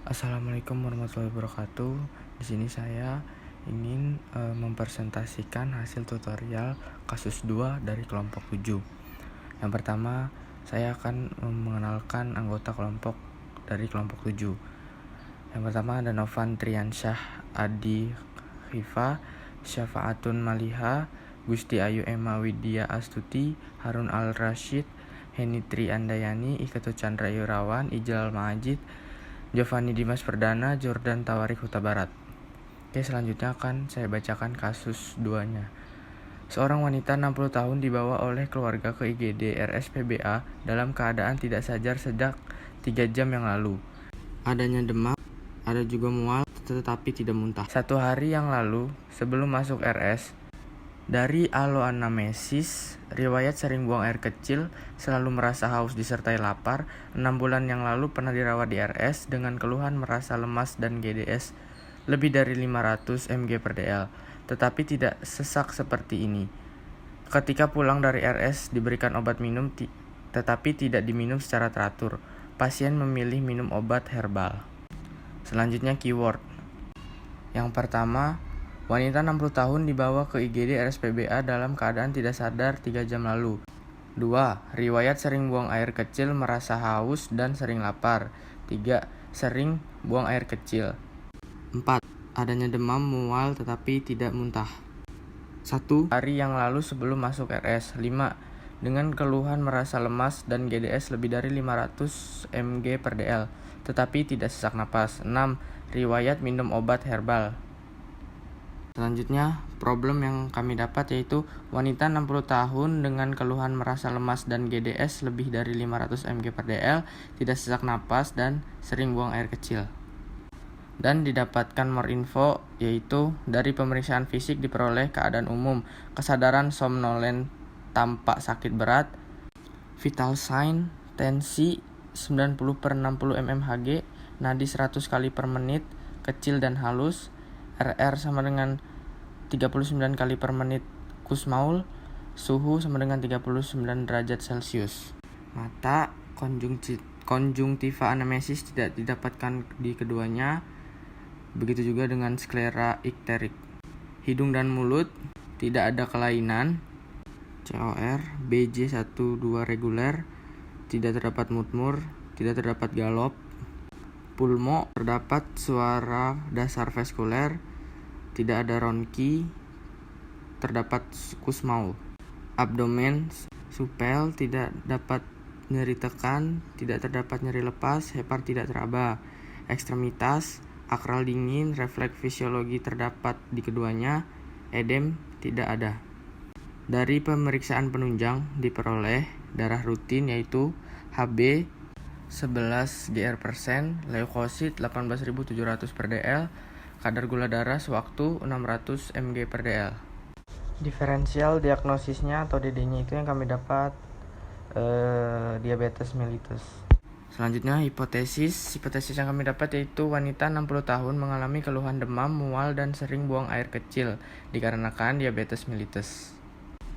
Assalamualaikum warahmatullahi wabarakatuh. Di sini saya ingin mempresentasikan hasil tutorial kasus 2 dari kelompok 7. Yang pertama, saya akan mengenalkan anggota kelompok dari kelompok 7. Yang pertama ada Novan Triansyah Adi Khifa, Syafaatun Maliha, Gusti Ayu Emma Widya Astuti, Harun Al Rashid, Henitri Andayani, Iketu Chandra Yurawan, Ijal Majid, Giovanni Dimas Perdana, Jordan Tawarik Huta Barat. Oke, selanjutnya akan saya bacakan kasus 2-nya. Seorang wanita 60 tahun dibawa oleh keluarga ke IGD RSPBA dalam keadaan tidak sadar sejak 3 jam yang lalu. Adanya demam, ada juga mual tetapi tidak muntah. 1 hari yang lalu, sebelum masuk RS, dari aloanamnesis, riwayat sering buang air kecil, selalu merasa haus disertai lapar. 6 bulan yang lalu pernah dirawat di RS dengan keluhan merasa lemas dan GDS lebih dari 500 mg per dl, tetapi tidak sesak seperti ini. Ketika pulang dari RS diberikan obat minum tetapi tidak diminum secara teratur. Pasien memilih minum obat herbal. Selanjutnya keyword. Yang pertama, wanita 60 tahun dibawa ke IGD RSPBA dalam keadaan tidak sadar 3 jam lalu. 2. Riwayat sering buang air kecil, merasa haus, dan sering lapar. 3. Sering buang air kecil. 4. Adanya demam, mual, tetapi tidak muntah. 1 hari yang lalu sebelum masuk RS. 5. Dengan keluhan merasa lemas dan GDS lebih dari 500 mg per dl, tetapi tidak sesak napas. 6. Riwayat minum obat herbal. Selanjutnya, problem yang kami dapat yaitu wanita 60 tahun dengan keluhan merasa lemas dan GDS lebih dari 500 mg per dl, tidak sesak napas, dan sering buang air kecil. Dan didapatkan more info yaitu dari pemeriksaan fisik diperoleh keadaan umum, kesadaran somnolen tampak sakit berat, vital sign, tensi 90/60 mmHg, nadi 100 kali per menit, kecil dan halus, RR sama dengan 39 kali per menit Kussmaul, suhu sama dengan 39 derajat Celcius. Mata, konjungtiva anamnesis tidak didapatkan di keduanya, begitu juga dengan sklera ikterik. Hidung dan mulut tidak ada kelainan. COR, BJ12 reguler, tidak terdapat mutmur, tidak terdapat galop. Pulmo, terdapat suara dasar vaskuler, tidak ada ronki, terdapat Kussmaul. Abdomen, supel, tidak dapat nyeri tekan, tidak terdapat nyeri lepas, hepar tidak teraba. Ekstremitas, akral dingin, refleks fisiologi terdapat di keduanya, edem tidak ada. Dari pemeriksaan penunjang diperoleh darah rutin yaitu Hb 11 gr%, leukosit 18.700 per dl, kadar gula darah sewaktu 600 mg per dl. Diferensial diagnosisnya atau DD-nya itu yang kami dapat diabetes mellitus. Selanjutnya hipotesis yang kami dapat yaitu wanita 60 tahun mengalami keluhan demam, mual, dan sering buang air kecil dikarenakan diabetes mellitus.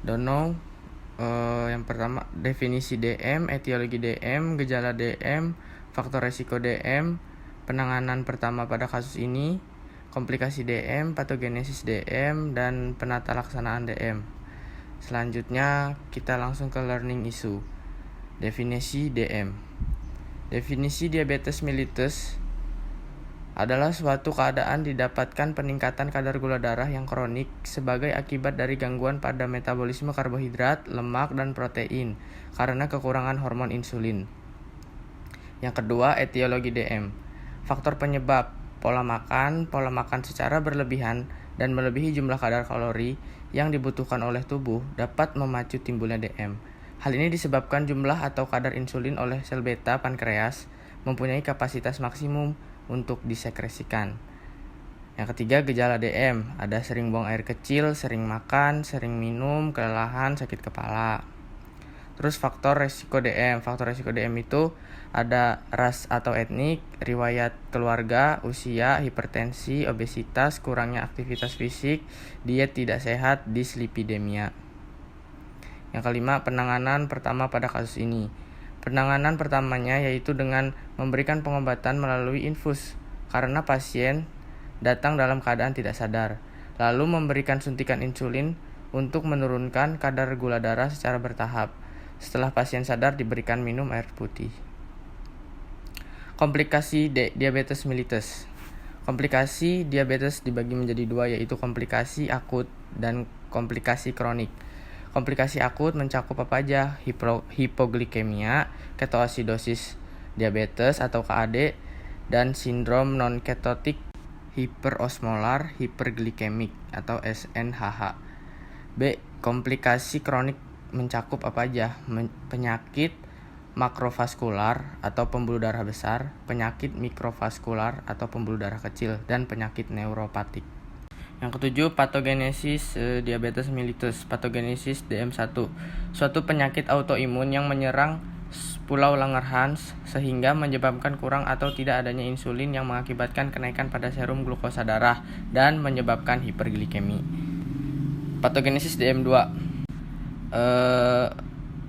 Yang pertama, definisi DM, etiologi DM, gejala DM, faktor resiko DM, penanganan pertama pada kasus ini, komplikasi DM, patogenesis DM, dan penata laksanaan DM. Selanjutnya kita langsung ke learning issue. Definisi DM. Definisi diabetes mellitus adalah suatu keadaan didapatkan peningkatan kadar gula darah yang kronik sebagai akibat dari gangguan pada metabolisme karbohidrat, lemak, dan protein karena kekurangan hormon insulin. Yang kedua, etiologi DM. Faktor penyebab pola makan secara berlebihan dan melebihi jumlah kadar kalori yang dibutuhkan oleh tubuh dapat memacu timbulnya DM. Hal ini disebabkan jumlah atau kadar insulin oleh sel beta pankreas mempunyai kapasitas maksimum untuk disekresikan. Yang ketiga, gejala DM. Ada sering buang air kecil, sering makan, sering minum, kelelahan, sakit kepala. Terus faktor resiko DM. Faktor resiko DM itu ada ras atau etnik, riwayat keluarga, usia, hipertensi, obesitas, kurangnya aktivitas fisik, diet tidak sehat, dislipidemia. Yang kelima, penanganan pertama pada kasus ini. Penanganan pertamanya yaitu dengan memberikan pengobatan melalui infus karena pasien datang dalam keadaan tidak sadar, lalu memberikan suntikan insulin untuk menurunkan kadar gula darah secara bertahap. Setelah pasien sadar, diberikan minum air putih. Komplikasi diabetes mellitus. Komplikasi diabetes dibagi menjadi dua, yaitu komplikasi akut dan komplikasi kronik. Komplikasi akut mencakup apa aja? Hipoglikemia, ketoasidosis diabetes atau KAD, dan sindrom non-ketotik hiperosmolar hiperglikemik atau SNHH. B. Komplikasi kronik mencakup apa aja? Penyakit makrovaskular atau pembuluh darah besar, penyakit mikrovaskular atau pembuluh darah kecil, dan penyakit neuropatik. Yang ketujuh, patogenesis diabetes mellitus. Patogenesis DM1, suatu penyakit autoimun yang menyerang pulau Langerhans sehingga menyebabkan kurang atau tidak adanya insulin yang mengakibatkan kenaikan pada serum glukosa darah dan menyebabkan hiperglikemi. Patogenesis DM2,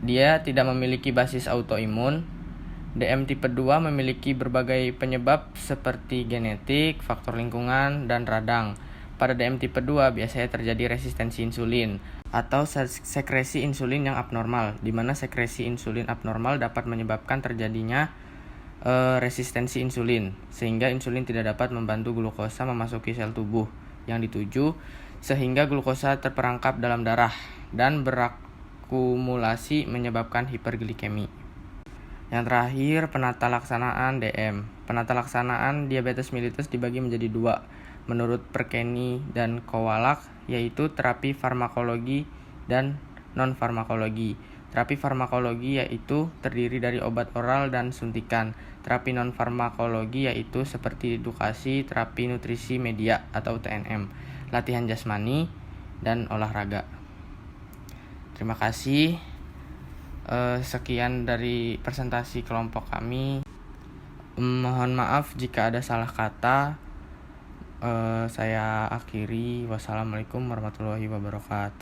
dia tidak memiliki basis autoimun. DM tipe 2 memiliki berbagai penyebab seperti genetik, faktor lingkungan, dan radang. Pada DM tipe 2 biasanya terjadi resistensi insulin atau sekresi insulin yang abnormal, di mana sekresi insulin abnormal dapat menyebabkan terjadinya resistensi insulin, sehingga insulin tidak dapat membantu glukosa memasuki sel tubuh yang dituju, sehingga glukosa terperangkap dalam darah dan berakumulasi menyebabkan hiperglikemi. Yang terakhir, penata laksanaan DM. Penata laksanaan diabetes mellitus dibagi menjadi dua menurut Perkeni dan Kowalak, yaitu terapi farmakologi dan non-farmakologi. Terapi farmakologi yaitu terdiri dari obat oral dan suntikan. Terapi non-farmakologi yaitu seperti edukasi, terapi nutrisi media atau TNM, latihan jasmani, dan olahraga. Terima kasih. Sekian dari presentasi kelompok kami. Mohon maaf jika ada salah kata. Saya akhiri. Wassalamualaikum warahmatullahi wabarakatuh.